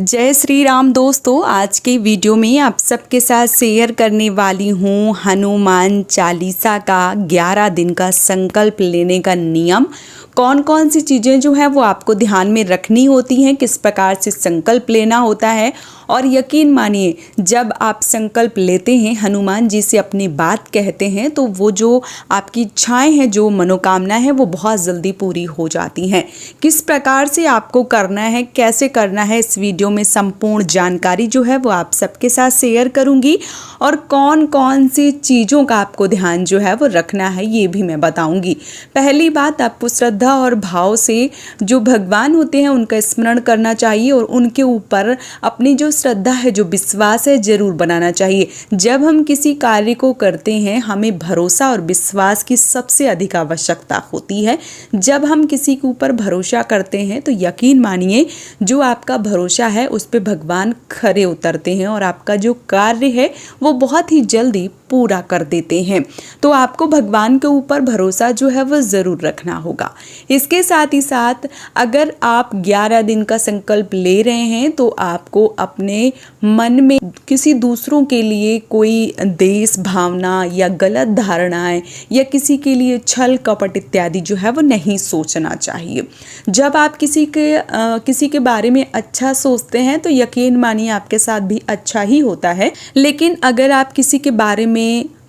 जय श्री राम दोस्तों, आज के वीडियो में आप सबके साथ शेयर करने वाली हूँ हनुमान चालीसा का 11 दिन का संकल्प लेने का नियम। कौन कौन सी चीज़ें जो है वो आपको ध्यान में रखनी होती हैं, किस प्रकार से संकल्प लेना होता है। और यकीन मानिए, जब आप संकल्प लेते हैं, हनुमान जी से अपनी बात कहते हैं, तो वो जो आपकी इच्छाएं हैं, जो मनोकामना है, वो बहुत जल्दी पूरी हो जाती हैं। किस प्रकार से आपको करना है, कैसे करना है, इस वीडियो में संपूर्ण जानकारी जो है वो आप सबके साथ शेयर करूंगी। और कौन कौन सी चीज़ों का आपको ध्यान जो है वो रखना है, ये भी मैं बताऊंगी। पहली बात, आपको श्रद्धा और भाव से जो भगवान होते हैं उनका स्मरण करना चाहिए और उनके ऊपर अपनी जो श्रद्धा है, जो विश्वास है, जरूर बनाना चाहिए। जब हम किसी कार्य को करते हैं, हमें भरोसा और विश्वास की सबसे अधिक आवश्यकता होती है। जब हम किसी के ऊपर भरोसा करते हैं तो यकीन मानिए, जो आपका भरोसा है उस पे भगवान खरे उतरते हैं और आपका जो कार्य है वो बहुत ही जल्दी पूरा कर देते हैं। तो आपको भगवान के ऊपर भरोसा जो है वो ज़रूर रखना होगा। इसके साथ ही साथ, अगर आप 11 दिन का संकल्प ले रहे हैं तो आपको अपने मन में किसी दूसरों के लिए कोई देश भावना या गलत धारणाएं या किसी के लिए छल कपट इत्यादि जो है वो नहीं सोचना चाहिए। जब आप किसी के बारे में अच्छा सोचते हैं तो यकीन मानिए आपके साथ भी अच्छा ही होता है। लेकिन अगर आप किसी के बारे में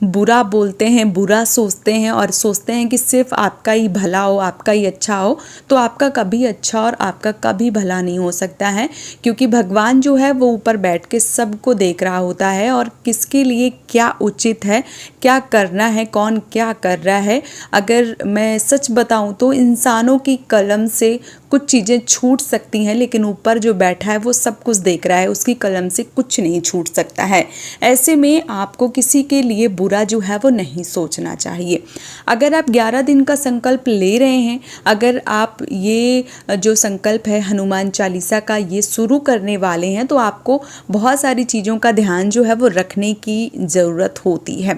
बुरा बोलते हैं, बुरा सोचते हैं और सोचते हैं कि सिर्फ आपका ही भला हो, आपका ही अच्छा हो, तो आपका कभी अच्छा और आपका कभी भला नहीं हो सकता है। क्योंकि भगवान जो है वो ऊपर बैठ के सबको देख रहा होता है और किसके लिए क्या उचित है, क्या करना है, कौन क्या कर रहा है। अगर मैं सच बताऊं तो इंसानों की कलम से कुछ चीज़ें छूट सकती हैं, लेकिन ऊपर जो बैठा है वो सब कुछ देख रहा है, उसकी कलम से कुछ नहीं छूट सकता है। ऐसे में आपको किसी के लिए बुरा जो है वो नहीं सोचना चाहिए। अगर आप 11 दिन का संकल्प ले रहे हैं, अगर आप ये जो संकल्प है हनुमान चालीसा का ये शुरू करने वाले हैं, तो आपको बहुत सारी चीज़ों का ध्यान जो है वो रखने की ज़रूरत होती है।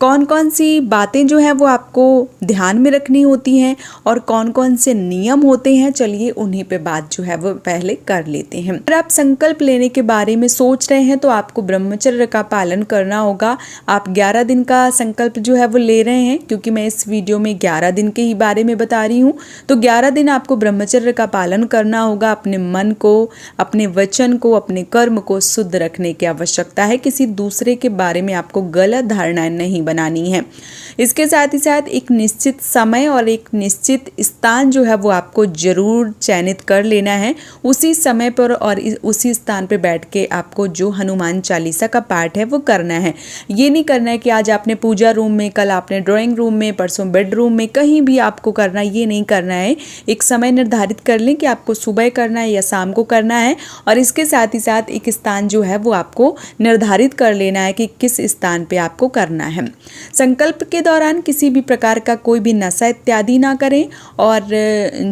कौन कौन सी बातें जो है वो आपको ध्यान में रखनी होती हैं और कौन कौन से नियम होते हैं, चलिए उन्हीं पे बात जो है वो पहले कर लेते हैं। अगर आप संकल्प लेने के बारे में सोच रहे हैं तो आपको ब्रह्मचर्य का पालन करना होगा। आप 11 दिन का संकल्प जो है वो ले रहे हैं, क्योंकि मैं इस वीडियो में 11 दिन के ही बारे में बता रही हूँ, तो 11 दिन आपको ब्रह्मचर्य का पालन करना होगा। अपने मन को, अपने वचन को, अपने कर्म को शुद्ध रखने की आवश्यकता है। किसी दूसरे के बारे में आपको गलत धारणाएं नहीं बनानी है। इसके साथ ही साथ एक निश्चित समय और एक निश्चित स्थान जो है वो आपको जरूर चयनित कर लेना है। उसी समय पर और उसी स्थान पर बैठ के आपको जो हनुमान चालीसा का पाठ है वो करना है। ये नहीं करना है कि आज आपने पूजा रूम में, कल आपने ड्राइंग रूम में, परसों बेडरूम में, कहीं भी आपको करना है, ये नहीं करना है। एक समय निर्धारित कर लें कि आपको सुबह करना है या शाम को करना है, और इसके साथ ही साथ एक स्थान जो है वो आपको निर्धारित कर लेना है कि किस स्थान पे आपको करना है। संकल्प के दौरान किसी भी प्रकार का कोई भी नशा इत्यादि ना करें, और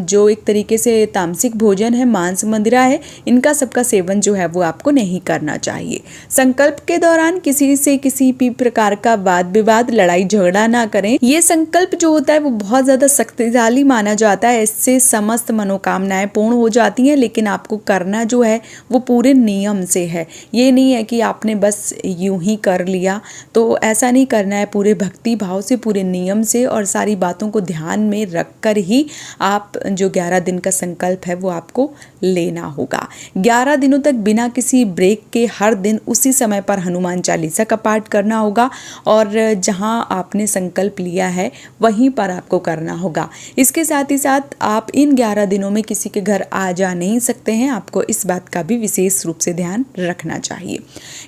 जो एक तरीके से तामसिक भोजन है, मांस मंदिरा है, इनका सबका सेवन जो है वो आपको नहीं करना चाहिए। संकल्प के दौरान किसी से किसी भी प्रकार का वाद विवाद, लड़ाई झगड़ा ना करें। ये संकल्प जो होता है वो बहुत ज़्यादा शक्तिशाली माना जाता है। इससे समस्त मनोकामनाएं पूर्ण हो जाती हैं, लेकिन आपको करना जो है वो पूरे नियम से है। ये नहीं है कि आपने बस यूं ही कर लिया, तो ऐसा नहीं करना है। पूरे भक्ति भाव से, पूरे नियम से और सारी बातों को ध्यान में रख कर ही आप जो 11 दिन का संकल्प है वो आपको लेना होगा। 11 दिनों तक बिना किसी ब्रेक के हर दिन उसी समय पर हनुमान चालीसा का पाठ करना होगा, और जहां आपने संकल्प लिया है वहीं पर आपको करना होगा। इसके साथ ही साथ आप इन 11 दिनों में किसी के घर आ जा नहीं सकते हैं। आपको इस बात का भी विशेष रूप से ध्यान रखना चाहिए।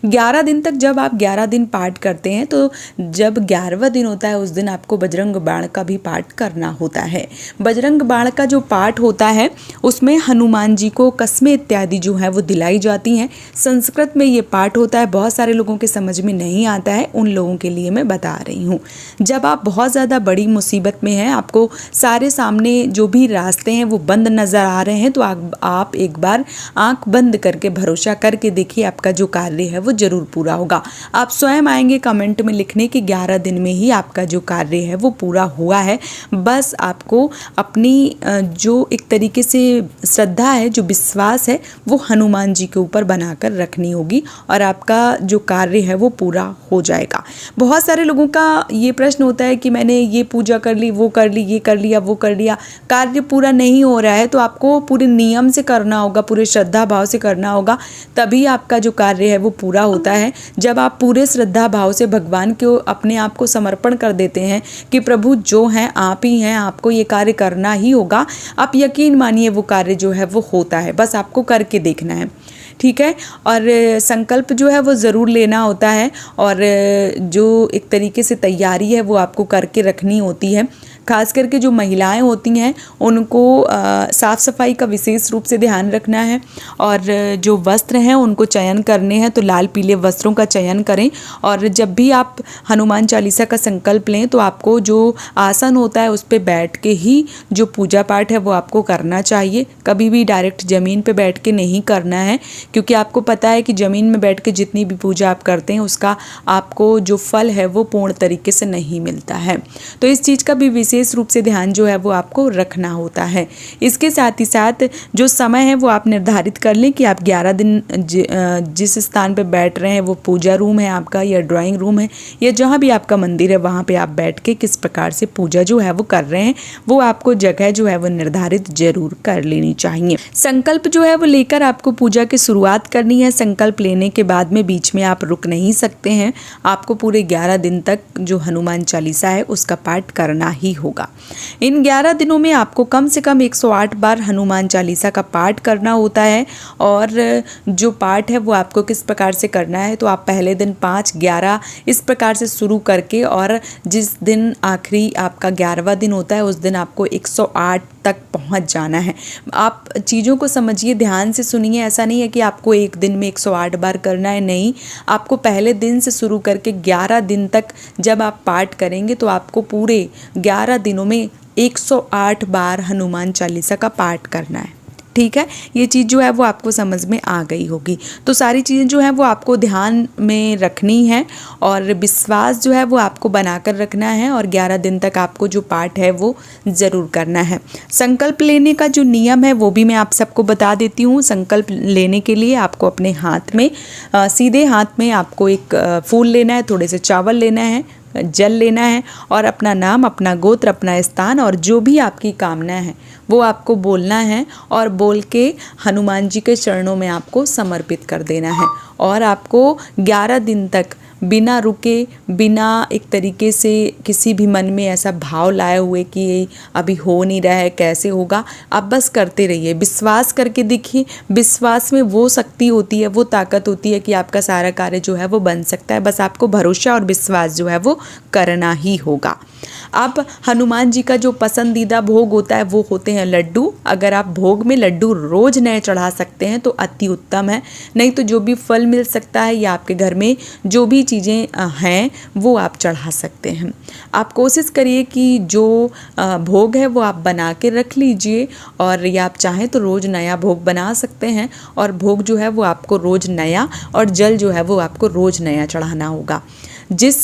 11 दिन तक जब आप 11 दिन पाठ करते हैं, तो जब 11वां दिन होता है उस दिन आपको बजरंग बाण का भी पाठ करना होता है। बजरंग बाण का जो पाठ होता है उसमें हनुमान जी को कस्में इत्यादि जो है वो दिलाई जाती हैं। संस्कृत में ये पाठ होता है, बहुत सारे लोगों के समझ में नहीं आता है, उन लोगों के लिए मैं बता रही हूँ। जब आप बहुत ज़्यादा बड़ी मुसीबत में हैं, आपको सारे सामने जो भी रास्ते हैं वो बंद नज़र आ रहे हैं, तो आप एक बार आंख बंद करके भरोसा करके देखिए, आपका जो कार्य है वो जरूर पूरा होगा। आप स्वयं आएंगे कमेंट में लिखने कि 11 दिन में ही आपका जो कार्य है वो पूरा हुआ है। बस आपको अपनी जो एक तरीके से श्रद्धा है, जो विश्वास है, वो हनुमान जी के ऊपर बनाकर रखनी होगी और आपका जो कार्य है वो पूरा हो जाएगा। बहुत सारे लोगों का ये प्रश्न होता है कि मैंने ये पूजा कर ली, वो कर ली, ये कर लिया, वो कर लिया, कार्य पूरा नहीं हो रहा है। तो आपको पूरे नियम से करना होगा, पूरे श्रद्धा भाव से करना होगा, तभी आपका जो कार्य है वो पूरा होता है। जब आप पूरे श्रद्धा भाव से भगवान को अपने आप को समर्पण कर देते हैं कि प्रभु जो हैं आप ही हैं, आपको ये कार्य करना ही होगा, आप यकीन मानिए वो कार्य जो है वो होता है। बस आपको करके देखना है, ठीक है। और संकल्प जो है वो ज़रूर लेना होता है और जो एक तरीके से तैयारी है वो आपको करके रखनी होती है। खास करके जो महिलाएं होती हैं उनको साफ़ सफाई का विशेष रूप से ध्यान रखना है और जो वस्त्र हैं उनको चयन करने हैं तो लाल पीले वस्त्रों का चयन करें। और जब भी आप हनुमान चालीसा का संकल्प लें तो आपको जो आसन होता है उस पर बैठ के ही जो पूजा पाठ है वो आपको करना चाहिए। कभी भी डायरेक्ट ज़मीन पे बैठ के नहीं करना है, क्योंकि आपको पता है कि ज़मीन में बैठ के जितनी भी पूजा आप करते हैं उसका आपको जो फल है वो पूर्ण तरीके से नहीं मिलता है। तो इस चीज़ का भी विशेष रूप से ध्यान जो है वो आपको रखना होता है। इसके साथ ही साथ जो समय है वो आप निर्धारित कर लें कि आप 11 दिन जिस स्थान पर बैठ रहे हैं वो पूजा रूम है आपका या ड्राइंग रूम है या जहाँ भी आपका मंदिर है वहाँ पे आप बैठ के किस प्रकार से पूजा जो है वो कर रहे हैं, वो आपको जगह जो है वो निर्धारित जरूर कर लेनी चाहिए। संकल्प जो है वो लेकर आपको पूजा की शुरुआत करनी है। संकल्प लेने के बाद में बीच में आप रुक नहीं सकते हैं, आपको पूरे 11 दिन तक जो हनुमान चालीसा है उसका पाठ करना ही होगा। इन 11 दिनों में आपको कम से कम 108 बार हनुमान चालीसा का पाठ करना होता है। और जो पाठ है वो आपको किस प्रकार से करना है, तो आप पहले दिन 5, 11 इस प्रकार से शुरू करके और जिस दिन आखिरी आपका 11वां दिन होता है उस दिन आपको 108 तक पहुंच जाना है। आप चीज़ों को समझिए, ध्यान से सुनिए। ऐसा नहीं है कि आपको एक दिन में 108 बार करना है, नहीं, आपको पहले दिन से शुरू करके 11 दिन तक जब आप पाठ करेंगे तो आपको पूरे 11 दिनों में 108 बार हनुमान चालीसा का पाठ करना है, ठीक है। ये चीज़ जो है वो आपको समझ में आ गई होगी। तो सारी चीज़ें जो है वो आपको ध्यान में रखनी है और विश्वास जो है वो आपको बनाकर रखना है और 11 दिन तक आपको जो पाठ है वो ज़रूर करना है। संकल्प लेने का जो नियम है वो भी मैं आप सबको बता देती हूँ। संकल्प लेने के लिए आपको अपने हाथ में सीधे हाथ में आपको एक फूल लेना है, थोड़े से चावल लेना है, जल लेना है और अपना नाम, अपना गोत्र, अपना स्थान और जो भी आपकी कामना है वो आपको बोलना है और बोल के हनुमान जी के चरणों में आपको समर्पित कर देना है। और आपको 11 दिन तक बिना रुके, बिना एक तरीके से किसी भी मन में ऐसा भाव लाए हुए कि अभी हो नहीं रहा है, कैसे होगा, आप बस करते रहिए। विश्वास करके देखिए, विश्वास में वो शक्ति होती है, वो ताकत होती है कि आपका सारा कार्य जो है वो बन सकता है। बस आपको भरोसा और विश्वास जो है वो करना ही होगा। अब हनुमान जी का जो पसंदीदा भोग होता है वो होते हैं लड्डू। अगर आप भोग में लड्डू रोज़ नए चढ़ा सकते हैं तो अति उत्तम है, नहीं तो जो भी फल मिल सकता है या आपके घर में जो भी चीज़ें हैं वो आप चढ़ा सकते हैं। आप कोशिश करिए कि जो भोग है वो आप बना के रख लीजिए और या आप चाहें तो रोज़ नया भोग बना सकते हैं और भोग जो है वो आपको रोज़ नया और जल जो है वो आपको रोज़ नया चढ़ाना होगा। जिस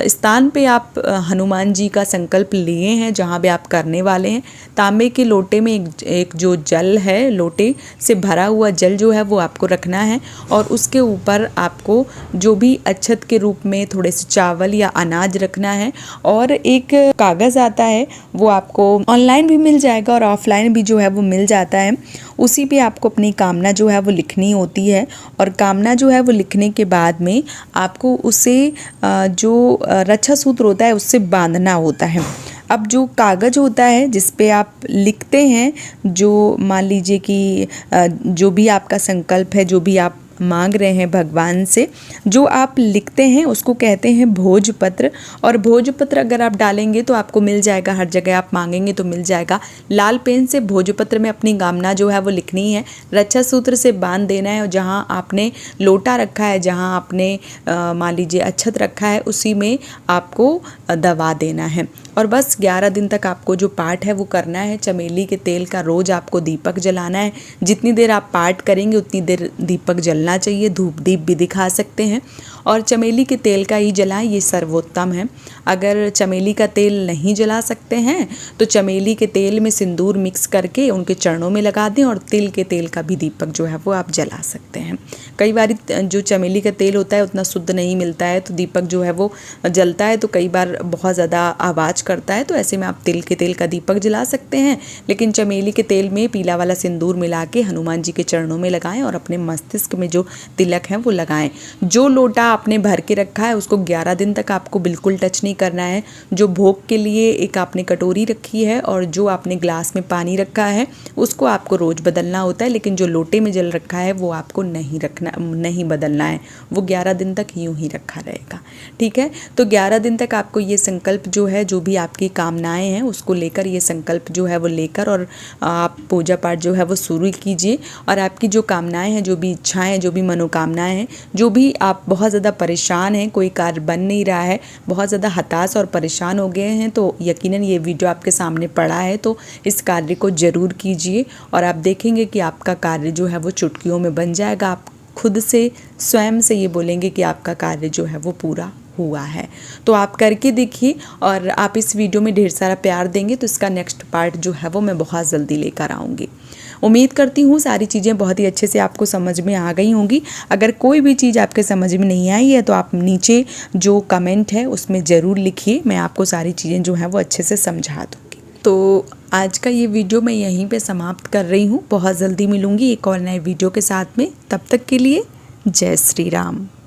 स्थान पे आप हनुमान जी का संकल्प लिए हैं, जहाँ भी आप करने वाले हैं, तांबे के लोटे में एक जो जल है, लोटे से भरा हुआ जल जो है वो आपको रखना है और उसके ऊपर आपको जो भी अक्षत के रूप में थोड़े से चावल या अनाज रखना है। और एक कागज़ आता है वो आपको ऑनलाइन भी मिल जाएगा और ऑफलाइन भी जो है वो मिल जाता है। उसी पे आपको अपनी कामना जो है वो लिखनी होती है और कामना जो है वो लिखने के बाद में आपको उसे जो रक्षा सूत्र होता है उससे बांधना होता है। अब जो कागज़ होता है जिस पे आप लिखते हैं, जो मान लीजिए कि जो भी आपका संकल्प है, जो भी आप मांग रहे हैं भगवान से, जो आप लिखते हैं उसको कहते हैं भोजपत्र। और भोजपत्र अगर आप डालेंगे तो आपको मिल जाएगा, हर जगह आप मांगेंगे तो मिल जाएगा। लाल पेन से भोजपत्र में अपनी कामना जो है वो लिखनी है, रक्षा सूत्र से बांध देना है और जहाँ आपने लोटा रखा है, जहाँ आपने मान लीजिए अक्षत रखा है, उसी में आपको दबा देना है। और बस 11 दिन तक आपको जो पाठ है वो करना है। चमेली के तेल का रोज़ आपको दीपक जलाना है। जितनी देर आप पाठ करेंगे उतनी देर दीपक जलना चाहिए। धूप दीप भी दिखा सकते हैं और चमेली के तेल का ही जलाएं, ये सर्वोत्तम है। अगर चमेली का तेल नहीं जला सकते हैं तो चमेली के तेल में सिंदूर मिक्स करके उनके चरणों में लगा दें और तिल के तेल का भी दीपक जो है वो आप जला सकते हैं। कई बार जो चमेली का तेल होता है उतना शुद्ध नहीं मिलता है तो दीपक जो है वो जलता है तो कई बार बहुत ज़्यादा आवाज़ करता है, तो ऐसे में आप तिल के तेल का दीपक जला सकते हैं। लेकिन चमेली के तेल में पीला वाला सिंदूर मिला के हनुमान जी के चरणों में लगाएं और अपने मस्तिष्क में जो तिलक है वो लगाएं। जो लोटा आपने भर के रखा है उसको 11 दिन तक आपको बिल्कुल टच नहीं करना है। जो भोग के लिए एक आपने कटोरी रखी है और जो आपने ग्लास में पानी रखा है उसको आपको रोज़ बदलना होता है, लेकिन जो लोटे में जल रखा है वो आपको नहीं बदलना है। वो 11 दिन तक यूं ही रखा रहेगा। ठीक है, तो 11 दिन तक आपको ये संकल्प जो है, जो भी आपकी कामनाएं हैं उसको लेकर, ये संकल्प जो है वो लेकर और आप पूजा पाठ जो है वो शुरू कीजिए। और आपकी जो कामनाएं हैं, जो भी इच्छाएं हैं, जो भी मनोकामनाएं हैं, जो भी आप बहुत ज़्यादा परेशान हैं, कोई कार्य बन नहीं रहा है, बहुत ज़्यादा हताश और परेशान हो गए हैं, तो यकीनन ये वीडियो आपके सामने पड़ा है तो इस कार्य को ज़रूर कीजिए और आप देखेंगे कि आपका कार्य जो है वो चुटकियों में बन जाएगा। आप खुद से स्वयं से ये बोलेंगे कि आपका कार्य जो है वो पूरा हुआ है। तो आप करके देखिए और आप इस वीडियो में ढेर सारा प्यार देंगे तो इसका नेक्स्ट पार्ट जो है वो मैं बहुत जल्दी लेकर आऊँगी। उम्मीद करती हूँ सारी चीज़ें बहुत ही अच्छे से आपको समझ में आ गई होंगी। अगर कोई भी चीज़ आपके समझ में नहीं आई है तो आप नीचे जो कमेंट है उसमें ज़रूर लिखिए, मैं आपको सारी चीज़ें जो हैं वो अच्छे से समझा दूँगी। तो आज का ये वीडियो मैं यहीं पे समाप्त कर रही हूँ। बहुत जल्दी मिलूँगी एक और नए वीडियो के साथ में। तब तक के लिए जय श्री राम।